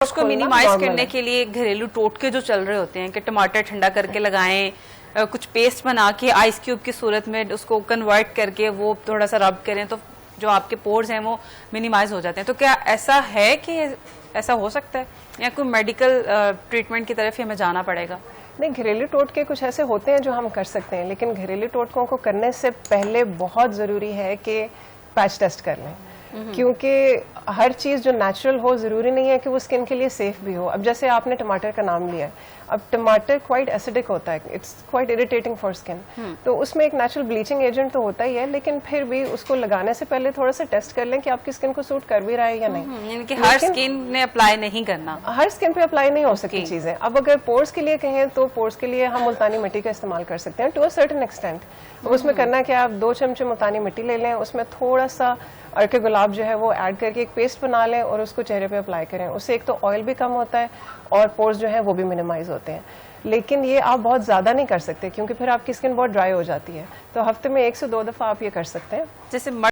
उसको मिनिमाइज करने के लिए घरेलू टोटके जो चल रहे होते हैं कि टमाटर ठंडा करके लगाएं, कुछ पेस्ट बना के आइस क्यूब की सूरत में उसको कन्वर्ट करके वो थोड़ा सा रब करें तो जो आपके पोर्स हैं वो मिनिमाइज हो जाते हैं। तो क्या ऐसा है कि ऐसा हो सकता है या कोई मेडिकल ट्रीटमेंट की तरफ ही हमें जाना पड़ेगा? नहीं, घरेलू टोटके कुछ ऐसे होते हैं जो हम कर सकते हैं, लेकिन घरेलू टोटकों को करने से पहले बहुत ज़रूरी है कि पैच टेस्ट कर लें, क्योंकि हर चीज़ जो नेचुरल हो ज़रूरी नहीं है कि वो स्किन के लिए सेफ भी हो। अब जैसे आपने टमाटर का नाम लिया, अब टमाटर क्वाइट एसिडिक होता है, it's quite irritating for skin, तो उसमें एक नेचुरल ब्लीचिंग एजेंट तो होता ही है, लेकिन फिर भी उसको लगाने से पहले थोड़ा सा टेस्ट कर लें कि आपकी स्किन को सूट कर भी रहा है या नहीं। यानी कि हर स्किन ने अप्लाई नहीं करना, हर स्किन पे अप्लाई नहीं हो सकती चीज़ें। अब अगर पोर्स के लिए कहें तो पोर्स के लिए हम मुल्तानी मिट्टी का इस्तेमाल कर सकते हैं टू अ सर्टेन एक्सटेंट। उसमें करना क्या, आप 2 चमचे मुल्तानी मिट्टी ले लें, उसमें थोड़ा सा अर्के गुलाब जो है वो ऐड करके एक पेस्ट बना लें और उसको चेहरे पे अप्लाई करें। उससे एक तो ऑयल भी कम होता है और पोर्स जो है वो भी मिनिमाइज होते हैं। लेकिन ये आप बहुत ज़्यादा नहीं कर सकते क्योंकि फिर आपकी स्किन बहुत ड्राई हो जाती है। तो हफ्ते में 1 से 2 दफ़ा आप ये कर सकते हैं। जैसे